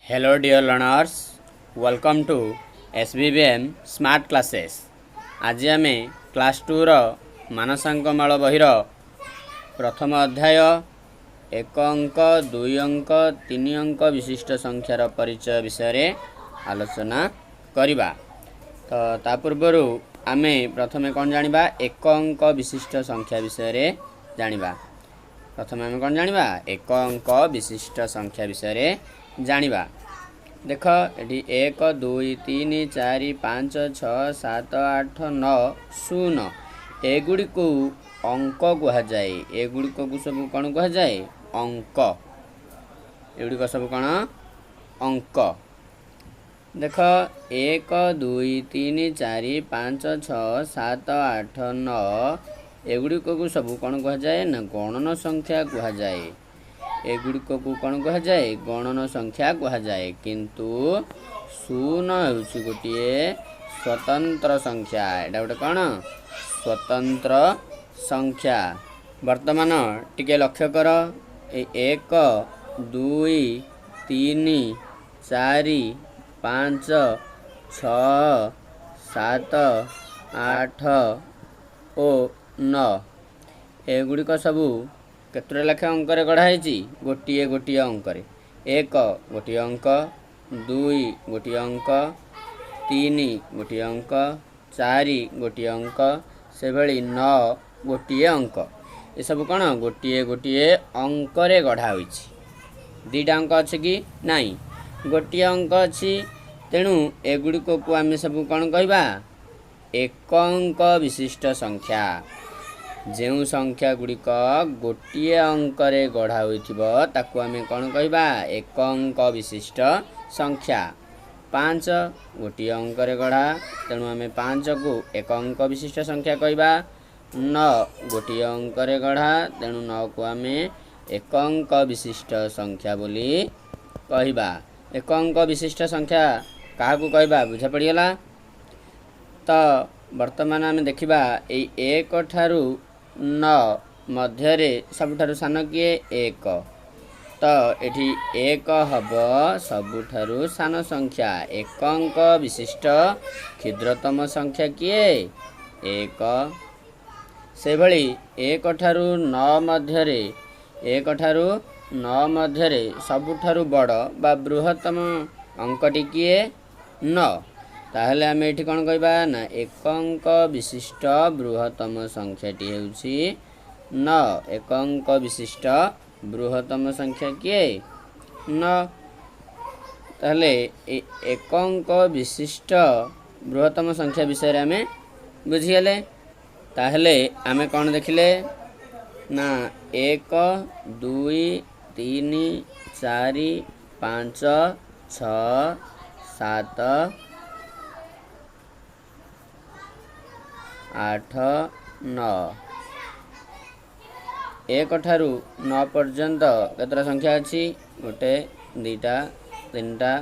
Hello dear learners, welcome to SBBM Smart Classes। आज आमे class 2 रो मानसांक माल बहिर प्रथम अध्याय एक अंक दुई अंक तीन अंक विशिष्ट संख्यार परिचय विषय रे आलोचना करिबा। तो ता पूर्वरु आमे प्रथमे कोन जानिबा एक अंक विशिष्ट संख्या विषय रे जानिबा। प्रथमे आमे कोन जानिबा एक अंक विशिष्ट संख्या विषय रे जानिबा। देख ये एक दुई तीन चार पाँच छः सात आठ नौ शून्य एगुड़ी को अंक कहुए। एगुड़ी को सब कौन कहुए अंक। एगुड़ी सब कौन अंक। देख एक दुई तीन चार पाँच छः सात आठ नौ एगुड़ी को सब कौन कहुए ना गणन संख्या कहुए। एगुड़ी को कौन कहुए गणन संख्या कहुए। किंतु शून्य होउछि गोटे स्वतंत्र संख्या। एटा गोटे कौन स्वतंत्र संख्या। वर्तमान टिके लक्ष्य कर एक दुई तीन चार पाँच छः सात आठ ओ नौ एगुड़िक सबू केतरे लेखा अंकरे गढ़ाई गोटे गोटे अंकरे। एक गोटे अंक दुई गोटे अंक तीन गोटे अंक चार गोटे अंक से भली नौ गोटे अंक। ये सब कौन गोटे गोटे अंकरे गढ़ा होइछि। दीटा अंक अच्छे कि नाई गोटे अंक अच्छी। तेणु एगुड़िक को आम सब कौन कहवा एक अंक विशिष्ट संख्या। जो संख्या गुड़िक गोटे अंकरे गढ़ा होइथिबो ताकू आमे कौन कहवा एक अंक विशिष्ट संख्या। पाँच गोटे अंकरे गढ़ा तेणु आमे पाँच को एक अंक विशिष्ट संख्या कहवा। नौ गोटे अंकरे गढ़ा तेणु नौ को आमे एक अंक विशिष्ट संख्या बोली कहवा। एक अंक विशिष्ट संख्या काहाकू कहवा बुझा पड़ीगला। तो वर्तमान आमे देखिबा एई एक ठारू नौ मध्यरे सबुठारु सान किए एक। तो एठी एक हब सबुठारु सान संख्या। एक अंक विशिष्ट क्षुद्रतम संख्या किए एक। से भली एक ठारू नौ मध्यरे एक ठारू नौ मध्यरे सबुठारु बड़ बा बृहत्तम अंकटी किए नौ। ताहले आमे एठी कोन कहबा ना एक अंक विशिष्ट बृहत्तम संख्याटी हेउछि नौ। एक अंक विशिष्ट बृहत्तम संख्या किए नौ। ताहले एक अंक विशिष्ट बृहत्तम संख्या विषय रे आमे बुझिगले। ताहले आमे कोन देखिले ना एक दुई तीन चार पाँच छः सात आठ नौ एक ठारू नौ पर्यंत केतरा संख्या अच्छी गोटे दुईटा तीनटा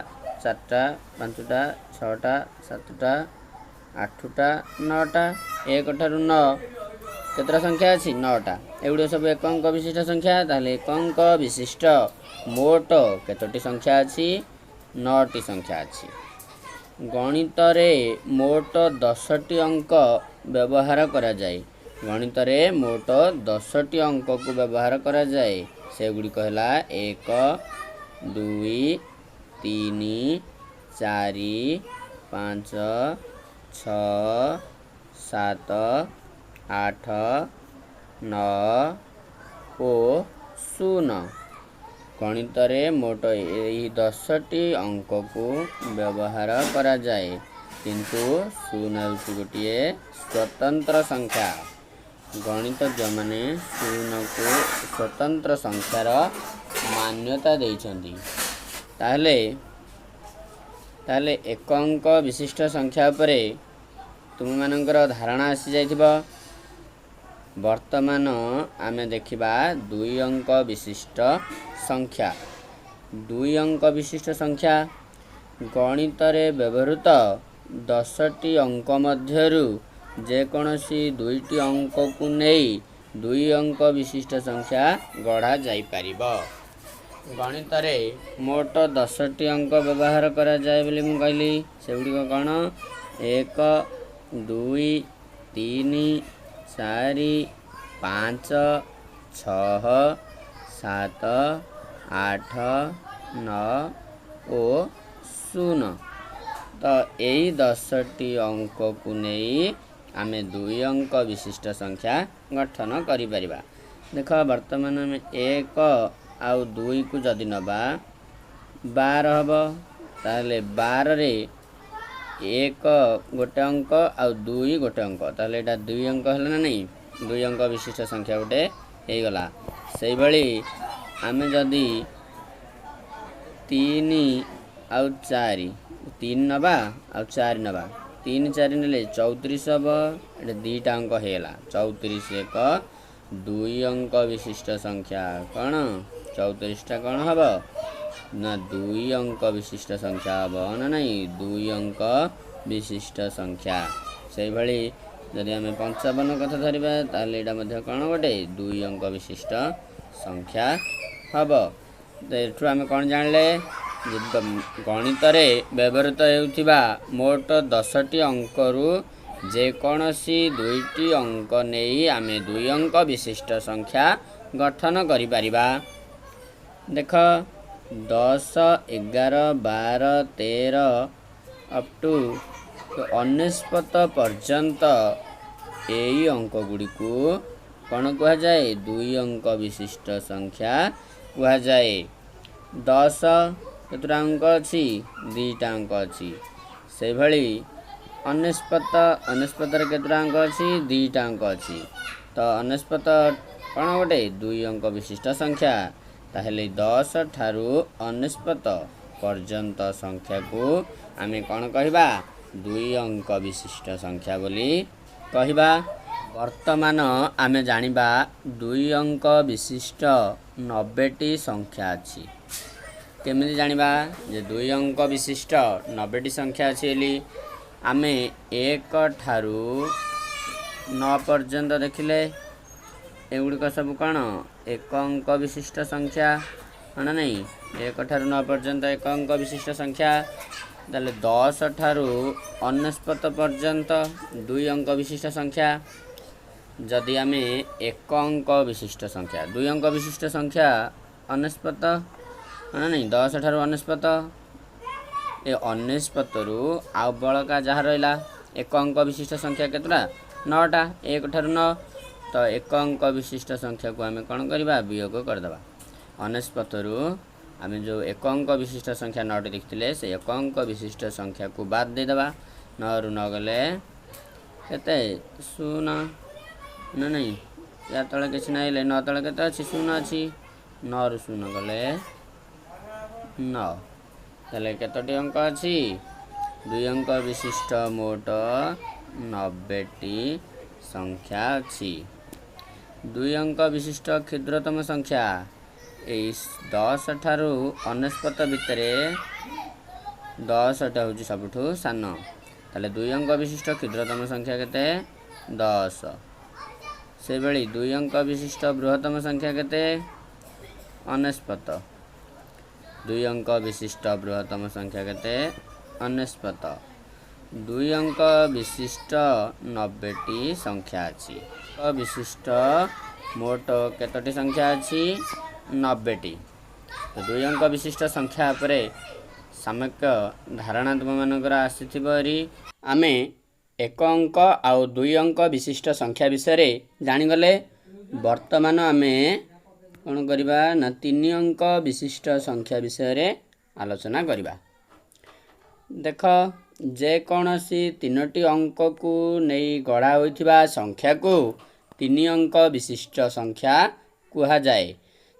चारटा पाँचटा छटा सातटा आठटा नौटा। एक ठारू नौ केतरा संख्या अच्छी नौटा। एगुड़े सब एक अंक विशिष्ट संख्या। ताहले एक अंक विशिष्ट मोट केतोटी संख्या अच्छी नौटी संख्या अच्छी। गणित रे मोट 10टी अंक व्यवहार करा जाए। गणित रे मोट 10टी अंक को व्यवहार करा जाए। से गुड़ी कहला एक दुई तीन चार पाँच छः सात आठ नौ ओ शून्य। गणित रे मोट यही 10टी अंक को व्यवहार करा जाए। किंतु शून्य होउछि गोटे स्वतंत्र संख्या। गणितज्ञ माने शून्य को स्वतंत्र संख्यार मान्यता देइछन्ति। ताहले एक अंक विशिष्ट संख्या उपरे तुम मानकर धारणा आसी जाइथिबो। वर्तमान आमे देखिबा दुई अंक विशिष्ट संख्या। दुई अंक विशिष्ट संख्या गणित रे व्यवहृत 10टी अंक मध्यरु जेकोसी दुईटी अंक को नहीं दुई अंक विशिष्ट संख्या गढ़ा जाई पारिबो। ଗଣିତରେ ମୋଟ 10ଟି ଅଙ୍କ ବ୍ୟବହାର କରାଯାଏ ବୋଲି ମୁଁ କହିଲି। ସେଗୁଡ଼ିକ କ'ଣ? 1 2 3 4 5 6 7 8 9 ଓ 0। ତ ଏଇ 10ଟି ଅଙ୍କକୁ ନେଇ ଆମେ 2 ଅଙ୍କ ବିଶିଷ୍ଟ ସଂଖ୍ୟା ଗଠନ କରିପାରିବା। ଦେଖ ବର୍ତ୍ତମାନ ଆମେ 1 ଆଉ 2 କୁ ଯଦି ନେବା 12 ହେବ। ତାହେଲେ 12ରେ 1 ଗୋଟେ ଅଙ୍କ ଆଉ 2 ଗୋଟେ ଅଙ୍କ, ତାହେଲେ ଏଇଟା 2 ଅଙ୍କ ହେଲା ନା ନାହିଁ? 2 ଅଙ୍କ ବିଶିଷ୍ଟ ସଂଖ୍ୟା ଗୋଟେ ହେଇଗଲା। ସେଇଭଳି ଆମେ ଯଦି 3 ଆଉ 4 3 ନେବା ଆଉ 4 ନେବା, 3 4 ନେଲେ 34 ହେବ। ଏଇଟା 2ଟା ଅଙ୍କ ହେଇଗଲା। 34 ଏକ 2 ଅଙ୍କ ବିଶିଷ୍ଟ ସଂଖ୍ୟା। କ'ଣ 34ଟା କ'ଣ ହେବ ନା 2 ଅଙ୍କ ବିଶିଷ୍ଟ ସଂଖ୍ୟା ହେବ ନା ନାହିଁ? 2 ଅଙ୍କ ବିଶିଷ୍ଟ ସଂଖ୍ୟା। ସେଇଭଳି ଯଦି ଆମେ 55 କଥା ଧରିବା ତାହେଲେ ଏଇଟା ମଧ୍ୟ କ'ଣ ଗୋଟେ 2 ଅଙ୍କ ବିଶିଷ୍ଟ ସଂଖ୍ୟା ହେବ। ତ ଏଠୁ ଆମେ କ'ଣ ଜାଣିଲେ? ଗଣିତରେ ବ୍ୟବହୃତ ହେଉଥିବା ମୋଟ 10ଟି ଅଙ୍କରୁ ଯେକୌଣସି 2ଟି ଅଙ୍କ ନେଇ ଆମେ 2 ଅଙ୍କ ବିଶିଷ୍ଟ ସଂଖ୍ୟା ଗଠନ କରିପାରିବା। ଦେଖ 10 11 12 13 ଅପ୍ ଟୁ 49 ପର୍ଯ୍ୟନ୍ତ ଏଇ ଅଙ୍କ ଗୁଡ଼ିକୁ କ'ଣ କୁହାଯାଏ? 2 ଅଙ୍କ ବିଶିଷ୍ଟ ସଂଖ୍ୟା କୁହାଯାଏ। 10 କେତେଟା ଅଙ୍କ ଅଛି? 2ଟା ଅଙ୍କ ଅଛି। ସେଇଭଳି 49ରେ କେତେଟା ଅଙ୍କ ଅଛି? 2ଟା ଅଙ୍କ ଅଛି। ତ 49 କ'ଣ ଗୋଟେ 2 ଅଙ୍କ ବିଶିଷ୍ଟ ସଂଖ୍ୟା। ତାହେଲେ 10 ଠାରୁ 49 ପର୍ଯ୍ୟନ୍ତ ସଂଖ୍ୟାକୁ ଆମେ କ'ଣ କହିବା? 2 ଅଙ୍କ ବିଶିଷ୍ଟ ସଂଖ୍ୟା ବୋଲି କହିବା। ବର୍ତ୍ତମାନ ଆମେ ଜାଣିବା 2 ଅଙ୍କ ବିଶିଷ୍ଟ 90ଟି ସଂଖ୍ୟା ଅଛି। କେମିତି ଜାଣିବା ଯେ 2 ଅଙ୍କ ବିଶିଷ୍ଟ 90ଟି ସଂଖ୍ୟା ଅଛି ବୋଲି? ଆମେ 1 ଠାରୁ 9 ପର୍ଯ୍ୟନ୍ତ ଦେଖିଲେ ଏଗୁଡ଼ିକ ସବୁ କ'ଣ 1 ଅଙ୍କ ବିଶିଷ୍ଟ ସଂଖ୍ୟା, ନା ନାହିଁ? 1 ଠାରୁ 9 ପର୍ଯ୍ୟନ୍ତ 1 ଅଙ୍କ ବିଶିଷ୍ଟ ସଂଖ୍ୟା। ତାହେଲେ 10 ଠାରୁ 49 ପର୍ଯ୍ୟନ୍ତ 2 ଅଙ୍କ ବିଶିଷ୍ଟ ସଂଖ୍ୟା। ଯଦି ଆମେ 1 ଅଙ୍କ ବିଶିଷ୍ଟ ସଂଖ୍ୟା 2 ଅଙ୍କ ବିଶିଷ୍ଟ ସଂଖ୍ୟା 49, ନା ନାହିଁ? 10 ଠାରୁ 49, ଏ 49ରୁ ଆଉ ବଳକା ଯାହା ରହିଲା 1 ଅଙ୍କ ବିଶିଷ୍ଟ ସଂଖ୍ୟା କେତେଟା? 9ଟା। 1 ଠାରୁ 9, ତ 1 ଅଙ୍କ ବିଶିଷ୍ଟ ସଂଖ୍ୟାକୁ ଆମେ କ'ଣ କରିବା? ବିୟୋଗ କରିଦେବା। 49ରୁ ଆମେ ଯେଉଁ 1 ଅଙ୍କ ବିଶିଷ୍ଟ ସଂଖ୍ୟା 9ଟି ଦେଖିଥିଲେ ସେ 1 ଅଙ୍କ ବିଶିଷ୍ଟ ସଂଖ୍ୟାକୁ ବାଦ ଦେଇଦେବା। 9ରୁ 9 ଗଲେ କେତେ? 0, ନା ନାହିଁ? ୟା ତଳେ କିଛି ନାହିଁ ହେଲେ 9 ତଳେ କେତେ ଅଛି? 0 ଅଛି। 9ରୁ 0 ଗଲେ 9। ତାହେଲେ କେତୋଟି ଅଙ୍କ ଅଛି? 2 ଅଙ୍କ ବିଶିଷ୍ଟ ମୋଟ 90ଟି ସଂଖ୍ୟା ଅଛି। 2 ଅଙ୍କ ବିଶିଷ୍ଟ କ୍ଷୁଦ୍ରତମ ସଂଖ୍ୟା ଏଇ 10 ଠାରୁ 49 ଭିତରେ 10ଟା ହେଉଛି ସବୁଠୁ ସାନ। ତାହେଲେ 2 ଅଙ୍କ ବିଶିଷ୍ଟ କ୍ଷୁଦ୍ରତମ ସଂଖ୍ୟା କେତେ? 10। ସେହିଭଳି 2 ଅଙ୍କ ବିଶିଷ୍ଟ ବୃହତ୍ତମ ସଂଖ୍ୟା କେତେ? 49। 2 ଅଙ୍କ ବିଶିଷ୍ଟ ବୃହତ୍ତମ ସଂଖ୍ୟା କେତେ? 49। 2 ଅଙ୍କ ବିଶିଷ୍ଟ 90ଟି ସଂଖ୍ୟା ଅଛି। ବିଶିଷ୍ଟ ମୋଟ କେତୋଟି ସଂଖ୍ୟା ଅଛି? 90ଟି। 2 ଅଙ୍କ ବିଶିଷ୍ଟ ସଂଖ୍ୟା ଉପରେ ସାମ୍ୟକ ଧାରଣା ତୁମମାନଙ୍କର ଆସିଥିବ। ଆମେ 1 ଅଙ୍କ ଆଉ 2 ଅଙ୍କ ବିଶିଷ୍ଟ ସଂଖ୍ୟା ବିଷୟରେ ଜାଣିଗଲେ। ବର୍ତ୍ତମାନ ଆମେ କ'ଣ କରିବା ନା 3 ଅଙ୍କ ବିଶିଷ୍ଟ ସଂଖ୍ୟା ବିଷୟରେ ଆଲୋଚନା କରିବା। ଦେଖ ଯେକୌଣସି 3ଟି ଅଙ୍କକୁ ନେଇ ଗଢ଼ା ହୋଇଥିବା ସଂଖ୍ୟାକୁ 3 ଅଙ୍କ ବିଶିଷ୍ଟ ସଂଖ୍ୟା କୁହାଯାଏ।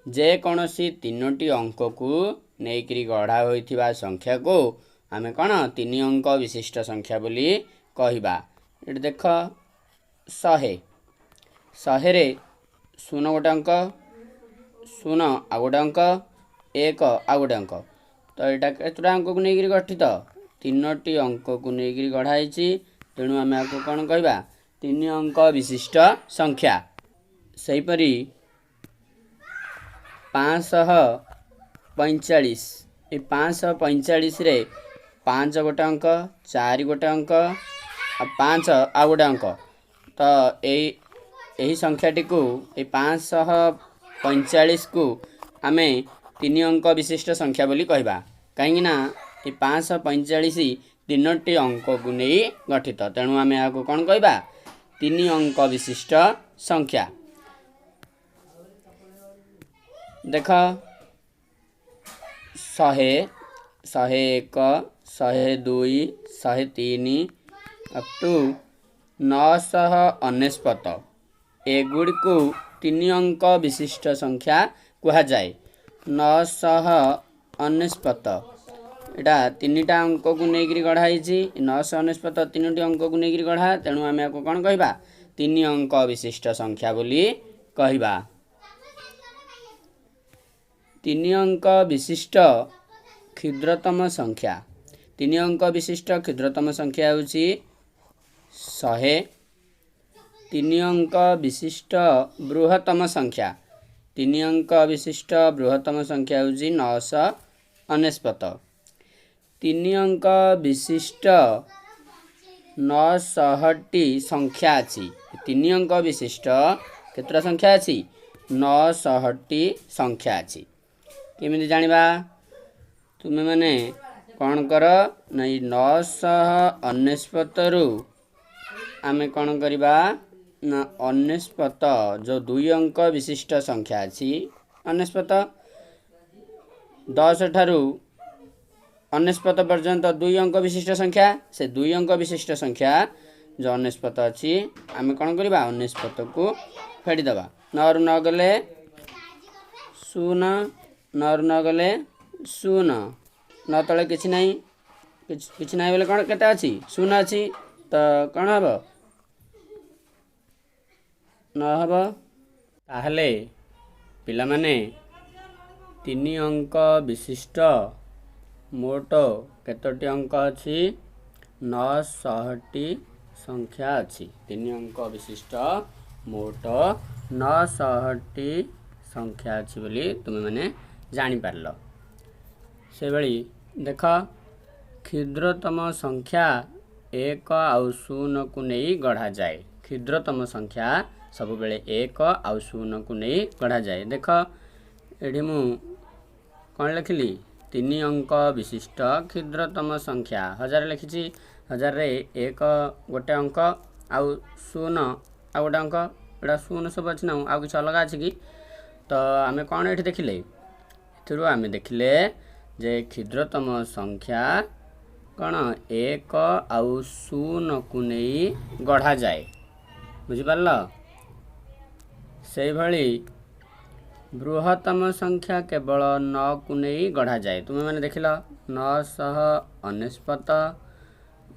ଯେକୌଣସି 3ଟି ଅଙ୍କକୁ ନେଇକରି ଗଢ଼ା ହୋଇଥିବା ସଂଖ୍ୟାକୁ ଆମେ କ'ଣ 3 ଅଙ୍କ ବିଶିଷ୍ଟ ସଂଖ୍ୟା ବୋଲି କହିବା। ଏଠି ଦେଖ 100, 100ରେ 0 ଗୋଟେ ଅଙ୍କ, 0 ଆଉ ଗୋଟେ ଅଙ୍କ, 1 ଆଉ ଗୋଟେ ଅଙ୍କ। ତ ଏଇଟା କେତେଟା ଅଙ୍କକୁ ନେଇକରି ଗଠିତ? 3ଟି ଅଙ୍କକୁ ନେଇକରି ଗଢ଼ା ହେଇଛି। ତେଣୁ ଆମେ ଆକୁ କ'ଣ କହିବା? 3 ଅଙ୍କ ବିଶିଷ୍ଟ ସଂଖ୍ୟା। ସେହିପରି 500 45 ये 545 रे 5 गोटे अंक 4 गोटे अंक 5 आ गोटे अंक तो यही संख्याटी को 545 को आमे 3 अंक विशिष्ट संख्या बोली कहबा कहीं ना ये 545 तीनोटी अंक को नहीं गठित तेणु आमे आको कौन कहबा 3 अंक विशिष्ट संख्या। देख 100 101 102 103 अप टू 999 एगुड़ी को 3 अंक विशिष्ट संख्या कहा जाए। 999 एटा 3टा अंक को लेकर गढ़ाई 999 3टी अंक को लेकर गढ़ा तेणु आम आपको कौन कहबा 3 अंक विशिष्ट संख्या बोली कहबा। 3 अंक विशिष्ट क्षुद्रतम संख्या 3 अंक विशिष्ट क्षुद्रतम संख्या होची 100। 3 अंक विशिष्ट बृहत्तम संख्या 3 अंक विशिष्ट बृहत्तम संख्या होची 999। 3 अंक विशिष्ट 900टी संख्या अछि 3 अंक विशिष्ट केतरा संख्या अछि 900टी संख्या अछि। केमिति जानिबा तुमे माने कौन कर नहीं 999 रु आमे कौन करिबा ना 99 जो 2 अंक विशिष्ट संख्या अछि 99 10 ठारू 99 पर्यंत 2 अंक विशिष्ट संख्या से 2 अंक विशिष्ट संख्या जो 99 अच्छी आम कौन करवा 99 को फेड़ी दबा 9 रु 9 गले 0 9 रु 9 गले 0 9 तले किछि नहीं बोले कौन केते अच्छी 0 अच्छी तो कौन हम न हम ताहले पिला माने 3 अंक विशिष्ट मोट केतोटी अंक अच्छी 900टी संख्या अच्छी 3 अंक विशिष्ट मोट 900टी संख्या अच्छी बोली तुम मैंने जानी पारल। से भली देख क्षुद्रतम संख्या 1 आउ 0 को नहीं गढ़ा जाए। क्षुद्रतम संख्या सब बेले 1 आउ 0 को नहीं गढ़ा जाए। देख एठी मु कौन लिखिली 3 अंक विशिष्ट क्षुद्रतम संख्या 1000 लिखी 1000 रे 1 गोटे अंक आउ 0 आ गोटे अंक एटा 0 सब अच्छी ना आउ किसी अलग अच्छी कि तो आम कौन ये देखिले आम देखिले जे क्षुद्रतम संख्या कौन 1 आउ 0 को नहीं गढ़ा जाए बुझिपारल। से भली बृहत्तम संख्या केवल 9 को नहीं गढ़ा जाए। तुम्हें मैंने देख 999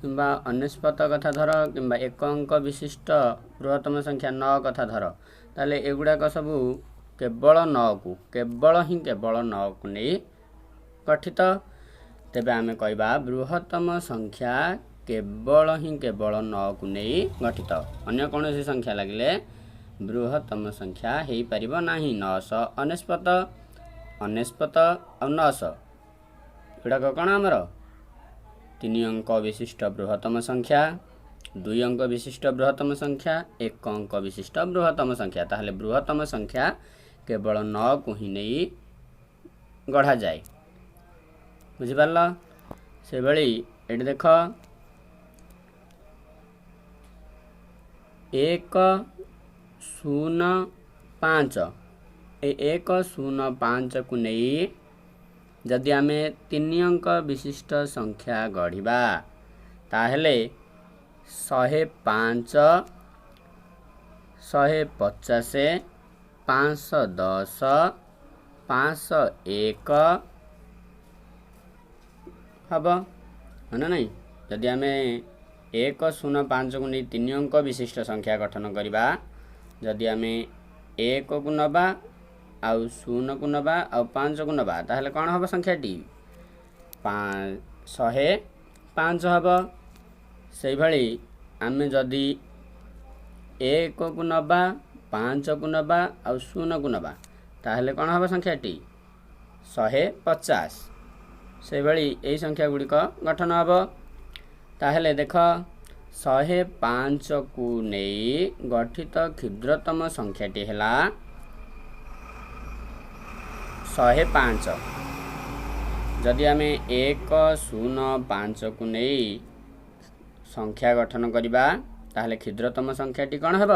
किंबा 99 कथा धर किंबा 1 अंक विशिष्ट बृहत्तम संख्या 9 कथा धर ताले एगुड़ाक सब केवल 9 को केवल 9 को नहीं गठित तेबे आमे कहबा बृहत्तम संख्या केवल 9 को नहीं गठित। अन्य कौन सी संख्या लगिले बृहत्तम संख्या हो पारिबो नाही। 999 99 और 900 एडाक कौन आमर 3 अंक विशिष्ट बृहत्तम संख्या 2 अंक विशिष्ट बृहत्तम संख्या 1 अंक विशिष्ट बृहत्तम संख्या ताहले बृहत्तम संख्या केवल 9 को ही नहीं गढ़ा जाए बुझिपारल। से भली एटी देख 105 105 को नहीं जदि आम 3 अंक विशिष्ट संख्या गढ़ा ताहले 105 150 510 501 हम है ना नहीं। जदि आम 105 को नहीं 3 अंक विशिष्ट संख्या गठन करवा जदि आम 1 को नबा आउ 0 को नबा आउ 5 को नबा ताहले कौन हम संख्याटी 105 हम। से भली आम जदि 1 को नबा 5 को नबा आउ 0 को नबा ताहले कौन हम संख्याटी 150 से भली यही संख्या गुड़िक गठन हम। ताहेले देख 105 को नहीं गठित क्षुद्रतम संख्याटी है 105। जदि आम 105 को नहीं संख्या गठन करवा ताहले क्षुद्रतम संख्याटी कौन हम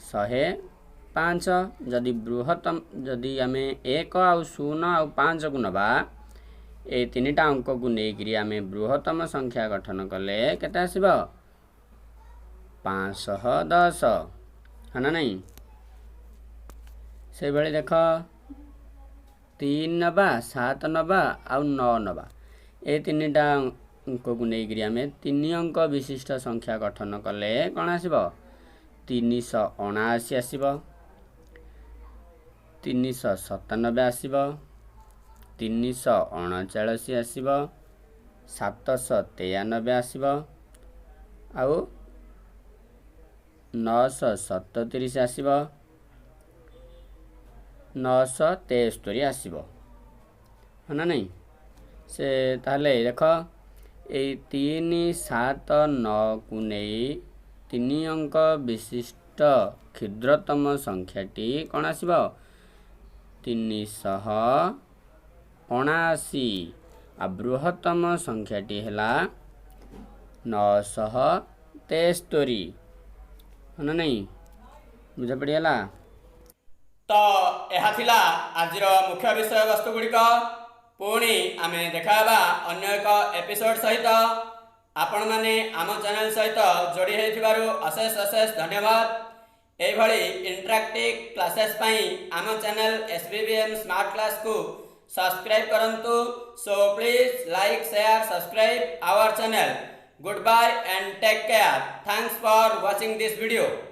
105। जदि बृहत्तम जदि आम 1 आउ 0 आउ 5 को नवा ए तीनटा अंक को लेकर आम बृहत्तम संख्या गठन कले केते आसीबो 510 है ना नहीं। से बेले देख 3 नवा 7 नवा आउ 9 नवा ए तीनटा अंक को लेकर आम 3 अंक विशिष्ट संख्या गठन कले कौन आसीबो 379 आसीबो 397 आसीबो 339 आसीबो 793 आसीबो आउ 937 आसीबो 973 आसीबो है ना नहीं। से ताहले देख ए 3 7 9 को नहीं 3 अंक विशिष्ट क्षुद्रतम संख्याटी कौन आसीबो 379 आ बृहत्तम संख्याटी है 973 है ना नहीं। बुझा पड़गला। तो यह थिला आजिर मुख्य विषय वस्तु गुड़िक पुणी आम देखा अन्य एक एपिसोड सहित आपण माने आम चैनल सहित जोड़ी होइथिबारु अशेष अशेष धन्यवाद। एभली इंटरैक्टिव क्लासेस पई आम चैनल SBBM स्मार्ट क्लास को सब्सक्राइब करंतु। So please like share subscribe our channel. Good bye and take care. Thanks for watching this video.